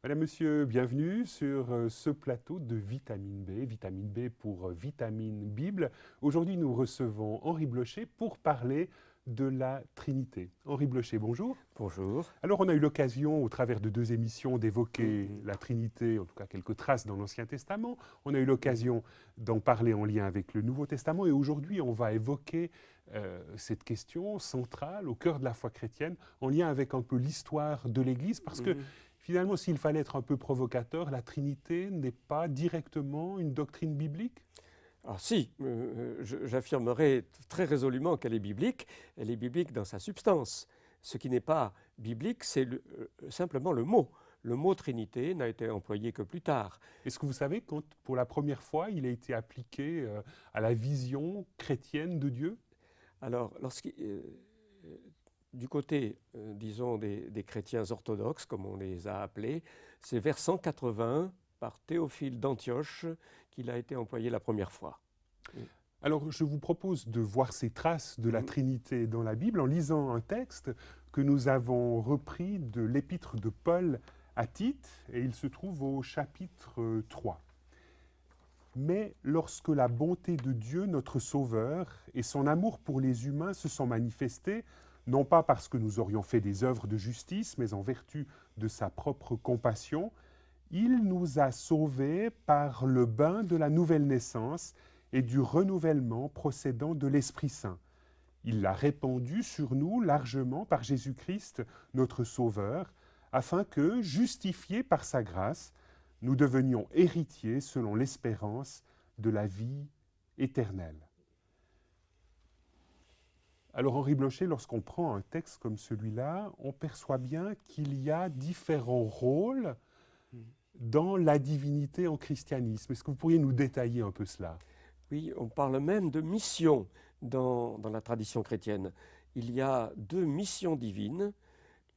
Madame, Monsieur, bienvenue sur ce plateau de Vitamine B pour Vitamine Bible. Aujourd'hui, nous recevons Henri Blocher pour parler de la Trinité. Henri Blocher, bonjour. Bonjour. Alors, on a eu l'occasion, au travers de deux émissions, d'évoquer la Trinité, en tout cas quelques traces dans l'Ancien Testament. On a eu l'occasion d'en parler en lien avec le Nouveau Testament. Et aujourd'hui, on va évoquer cette question centrale au cœur de la foi chrétienne, en lien avec un peu l'histoire de l'Église, parce que finalement, s'il fallait être un peu provocateur, la Trinité n'est pas directement une doctrine biblique? Alors si, j'affirmerai très résolument qu'elle est biblique. Elle est biblique dans sa substance. Ce qui n'est pas biblique, c'est simplement le mot. Le mot Trinité n'a été employé que plus tard. Est-ce que vous savez quand, pour la première fois, il a été appliqué à la vision chrétienne de Dieu? Alors, du côté, disons, des chrétiens orthodoxes, comme on les a appelés, c'est vers 180 par Théophile d'Antioche qu'il a été employé la première fois. Alors, je vous propose de voir ces traces de la Trinité dans la Bible en lisant un texte que nous avons repris de l'épître de Paul à Tite, et il se trouve au chapitre 3. Mais lorsque la bonté de Dieu, notre Sauveur, et son amour pour les humains se sont manifestés, non pas parce que nous aurions fait des œuvres de justice, mais en vertu de sa propre compassion, il nous a sauvés par le bain de la nouvelle naissance et du renouvellement procédant de l'Esprit Saint. Il l'a répandu sur nous largement par Jésus-Christ, notre Sauveur, afin que, justifiés par sa grâce, nous devenions héritiers selon l'espérance de la vie éternelle. Alors Henri Blocher, lorsqu'on prend un texte comme celui-là, on perçoit bien qu'il y a différents rôles dans la divinité en christianisme. Est-ce que vous pourriez nous détailler un peu cela? Oui, on parle même de mission dans la tradition chrétienne. Il y a deux missions divines.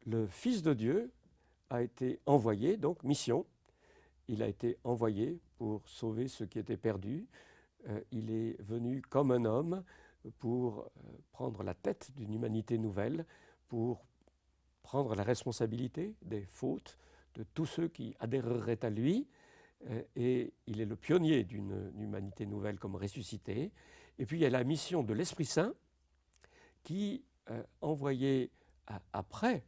Le Fils de Dieu a été envoyé, donc mission. Il a été envoyé pour sauver ceux qui étaient perdus. Il est venu comme un homme pour prendre la tête d'une humanité nouvelle, pour prendre la responsabilité des fautes de tous ceux qui adhéreraient à lui. Et il est le pionnier d'une humanité nouvelle comme ressuscité. Et puis il y a la mission de l'Esprit Saint qui, envoyé après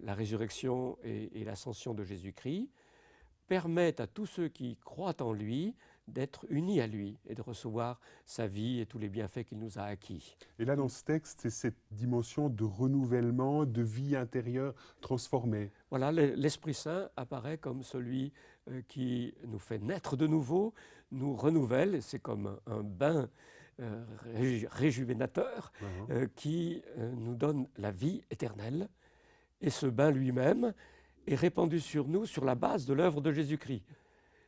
la résurrection et l'ascension de Jésus-Christ, permet à tous ceux qui croient en lui d'être unis à lui et de recevoir sa vie et tous les bienfaits qu'il nous a acquis. Et là, dans ce texte, c'est cette dimension de renouvellement, de vie intérieure transformée. Voilà, l'Esprit Saint apparaît comme celui qui nous fait naître de nouveau, nous renouvelle, c'est comme un bain réjuvénateur qui nous donne la vie éternelle. Et ce bain lui-même est répandu sur nous sur la base de l'œuvre de Jésus-Christ.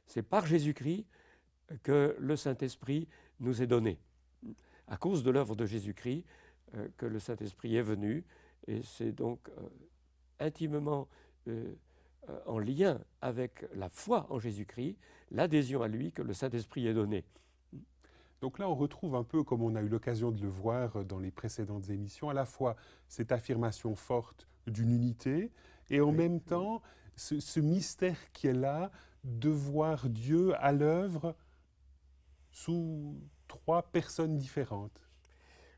C'est par Jésus-Christ que le Saint-Esprit nous est donné. À cause de l'œuvre de Jésus-Christ que le Saint-Esprit est venu, et c'est donc intimement en lien avec la foi en Jésus-Christ, l'adhésion à lui que le Saint-Esprit est donné. Donc là, on retrouve un peu, comme on a eu l'occasion de le voir dans les précédentes émissions, à la fois cette affirmation forte d'une unité et en même temps ce mystère qui est là de voir Dieu à l'œuvre sous trois personnes différentes.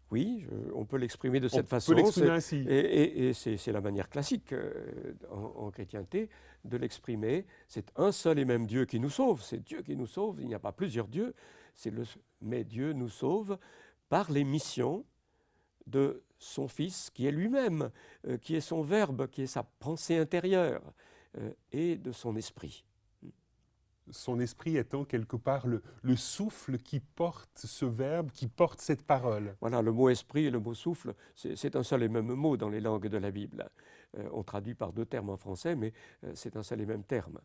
Oui, on peut l'exprimer de cette façon. On peut l'exprimer ainsi. Et c'est la manière classique en chrétienté de l'exprimer. C'est un seul et même Dieu qui nous sauve. C'est Dieu qui nous sauve. Il n'y a pas plusieurs dieux. Mais Dieu nous sauve par les missions de son Fils, qui est lui-même, qui est son Verbe, qui est sa pensée intérieure, et de son Esprit. Son esprit étant quelque part le souffle qui porte ce verbe, qui porte cette parole. Voilà, le mot esprit et le mot souffle, c'est un seul et même mot dans les langues de la Bible. On traduit par deux termes en français, mais c'est un seul et même terme.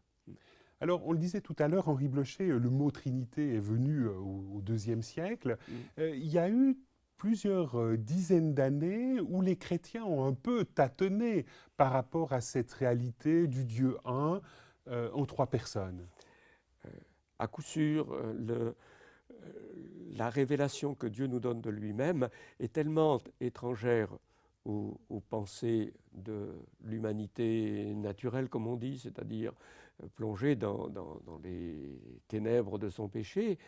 Alors, on le disait tout à l'heure, Henri Blocher, le mot Trinité est venu au IIe siècle. Il y a eu plusieurs dizaines d'années où les chrétiens ont un peu tâtonné par rapport à cette réalité du Dieu un en trois personnes. À coup sûr, la révélation que Dieu nous donne de lui-même est tellement étrangère aux pensées de l'humanité naturelle, comme on dit, c'est-à-dire plongée dans les ténèbres de son péché,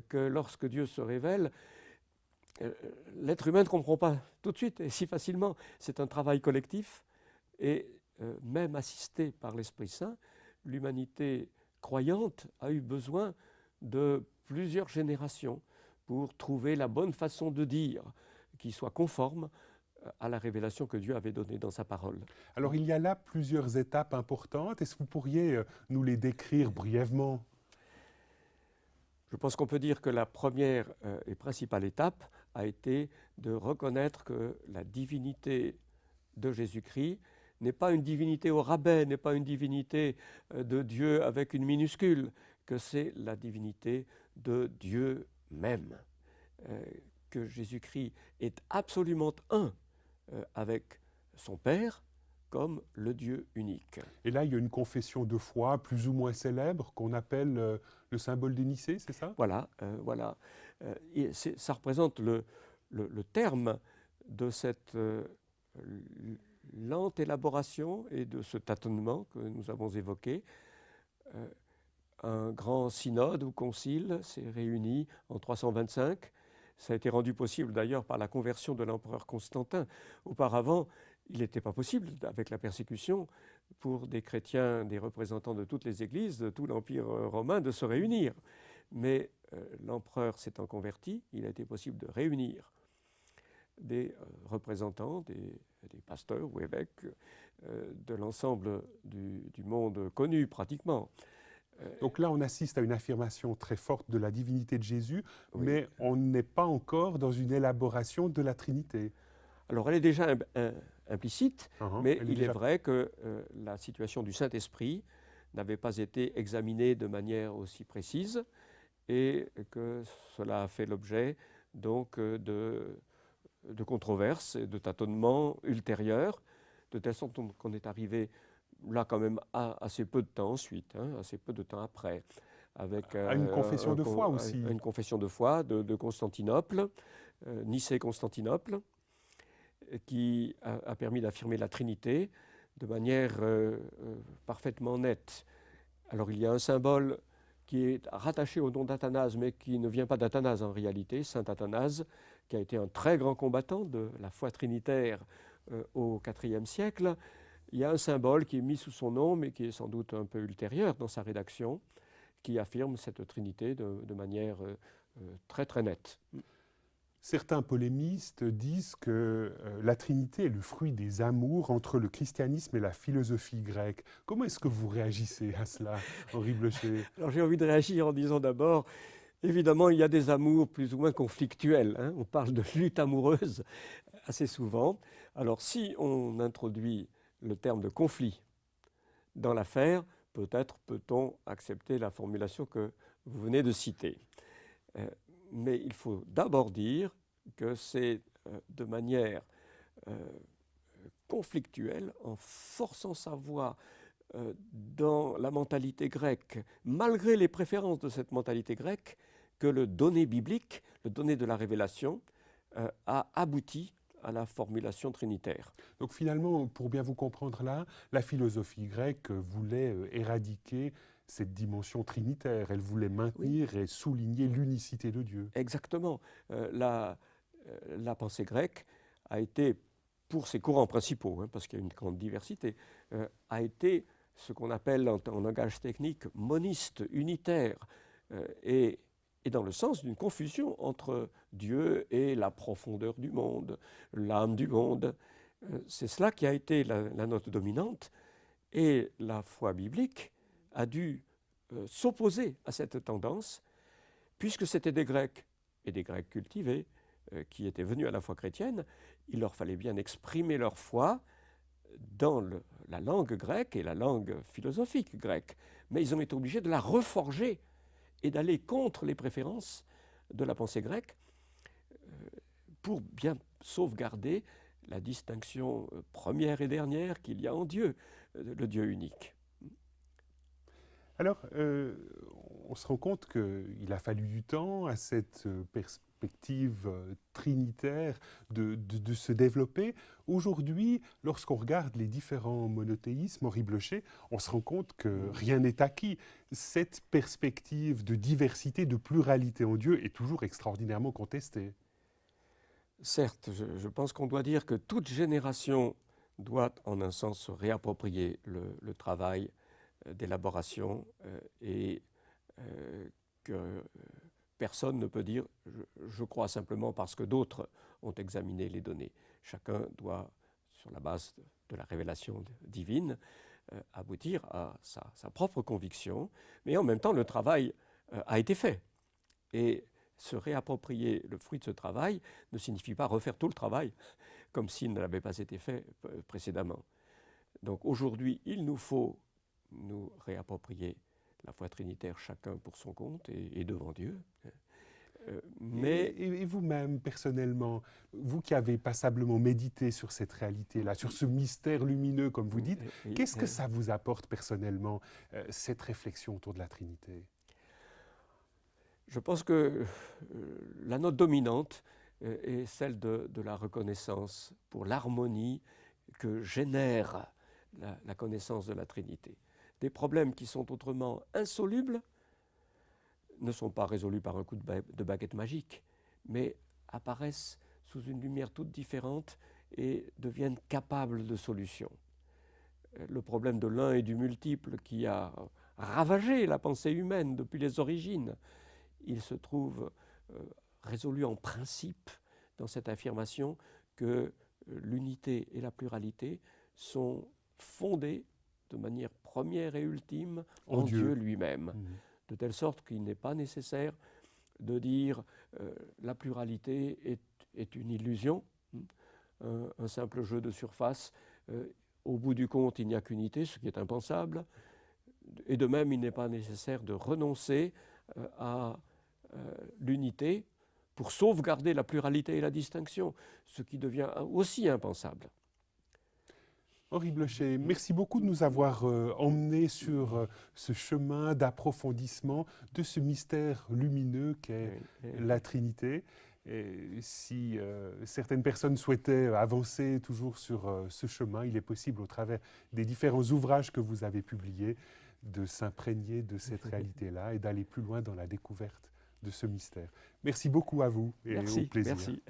que lorsque Dieu se révèle, l'être humain ne comprend pas tout de suite et si facilement. C'est un travail collectif et même assisté par l'Esprit Saint, l'humanité croyante a eu besoin de plusieurs générations pour trouver la bonne façon de dire qui soit conforme à la révélation que Dieu avait donnée dans sa parole. Alors il y a là plusieurs étapes importantes. Est-ce que vous pourriez nous les décrire brièvement? Je pense qu'on peut dire que la première et principale étape a été de reconnaître que la divinité de Jésus-Christ n'est pas une divinité au rabais, n'est pas une divinité de Dieu avec une minuscule, que c'est la divinité de Dieu même, que Jésus-Christ est absolument un avec son Père comme le Dieu unique. Et là, il y a une confession de foi plus ou moins célèbre qu'on appelle le symbole de Nicée, c'est ça? Voilà, voilà. Ça représente le terme de cette lente élaboration et de ce tâtonnement que nous avons évoqué. Un grand synode ou concile s'est réuni en 325. Ça a été rendu possible d'ailleurs par la conversion de l'empereur Constantin. Auparavant, il n'était pas possible, avec la persécution, pour des chrétiens, des représentants de toutes les églises, de tout l'Empire romain, de se réunir. Mais l'empereur s'étant converti, il a été possible de réunir des représentants, des pasteurs ou évêques de l'ensemble du monde connu pratiquement. Donc là, on assiste à une affirmation très forte de la divinité de Jésus, Oui. mais on n'est pas encore dans une élaboration de la Trinité. Alors elle est déjà implicite, mais il est déjà... vrai que la situation du Saint-Esprit n'avait pas été examinée de manière aussi précise et que cela a fait l'objet donc de controverses et de tâtonnements ultérieurs, de telle sorte qu'on est arrivé là quand même assez peu de temps ensuite, assez peu de temps après, avec à une confession de foi aussi. Une confession de foi de Constantinople, Nicée-Constantinople, qui a permis d'affirmer la Trinité de manière parfaitement nette. Alors il y a un symbole qui est rattaché au nom d'Athanase, mais qui ne vient pas d'Athanase en réalité, Saint Athanase, qui a été un très grand combattant de la foi trinitaire au IVe siècle. Il y a un symbole qui est mis sous son nom, mais qui est sans doute un peu ultérieur dans sa rédaction, qui affirme cette Trinité de manière très très nette. Certains polémistes disent que la Trinité est le fruit des amours entre le christianisme et la philosophie grecque. Comment est-ce que vous réagissez à cela, Henri Blocher? Alors j'ai envie de réagir en disant d'abord, évidemment, il y a des amours plus ou moins conflictuels. On parle de lutte amoureuse assez souvent. Alors si on introduit le terme de conflit dans l'affaire, peut-être peut-on accepter la formulation que vous venez de citer. Mais il faut d'abord dire que c'est de manière conflictuelle, en forçant sa voix dans la mentalité grecque, malgré les préférences de cette mentalité grecque, que le donné biblique, le donné de la révélation, a abouti à la formulation trinitaire. Donc finalement, pour bien vous comprendre là, la philosophie grecque voulait éradiquer cette dimension trinitaire. Elle voulait maintenir et souligner l'unicité de Dieu. Exactement. La pensée grecque a été, pour ses courants principaux, parce qu'il y a une grande diversité, a été ce qu'on appelle en langage technique moniste, unitaire, et dans le sens d'une confusion entre Dieu et la profondeur du monde, l'âme du monde. C'est cela qui a été la note dominante, et la foi biblique a dû s'opposer à cette tendance, puisque c'était des Grecs, et des Grecs cultivés, qui étaient venus à la foi chrétienne. Il leur fallait bien exprimer leur foi dans la langue grecque et la langue philosophique grecque. Mais ils ont été obligés de la reforger et d'aller contre les préférences de la pensée grecque pour bien sauvegarder la distinction première et dernière qu'il y a en Dieu, le Dieu unique. Alors, on se rend compte qu'il a fallu du temps à cette perspective trinitaire de se développer. Aujourd'hui, lorsqu'on regarde les différents monothéismes, Henri Blocher, on se rend compte que rien n'est acquis. Cette perspective de diversité, de pluralité en Dieu est toujours extraordinairement contestée. Certes, je pense qu'on doit dire que toute génération doit en un sens se réapproprier le travail d'élaboration et que personne ne peut dire je crois simplement parce que d'autres ont examiné les données. Chacun doit, sur la base de la révélation divine, aboutir à sa propre conviction, mais en même temps le travail a été fait. Et se réapproprier le fruit de ce travail ne signifie pas refaire tout le travail comme s'il ne l'avait pas été fait précédemment. Donc aujourd'hui, il nous faut nous réapproprier la foi trinitaire chacun pour son compte et devant Dieu. Et vous-même, personnellement, vous qui avez passablement médité sur cette réalité-là, sur ce mystère lumineux, comme vous dites, qu'est-ce que ça vous apporte personnellement, cette réflexion autour de la Trinité ? Je pense que la note dominante est celle de la reconnaissance pour l'harmonie que génère la connaissance de la Trinité. Des problèmes qui sont autrement insolubles ne sont pas résolus par un coup de baguette magique, mais apparaissent sous une lumière toute différente et deviennent capables de solutions. Le problème de l'un et du multiple qui a ravagé la pensée humaine depuis les origines, il se trouve résolu en principe dans cette affirmation que l'unité et la pluralité sont fondées de manière première et ultime en Dieu lui-même. De telle sorte qu'il n'est pas nécessaire de dire la pluralité est une illusion, un simple jeu de surface. Au bout du compte, il n'y a qu'unité, ce qui est impensable. Et de même, il n'est pas nécessaire de renoncer à l'unité pour sauvegarder la pluralité et la distinction, ce qui devient aussi impensable. Henri Blocher, merci beaucoup de nous avoir emmenés sur ce chemin d'approfondissement de ce mystère lumineux qu'est la Trinité. Et si certaines personnes souhaitaient avancer toujours sur ce chemin, il est possible, au travers des différents ouvrages que vous avez publiés, de s'imprégner de cette réalité-là et d'aller plus loin dans la découverte de ce mystère. Merci beaucoup à vous et au plaisir. Merci.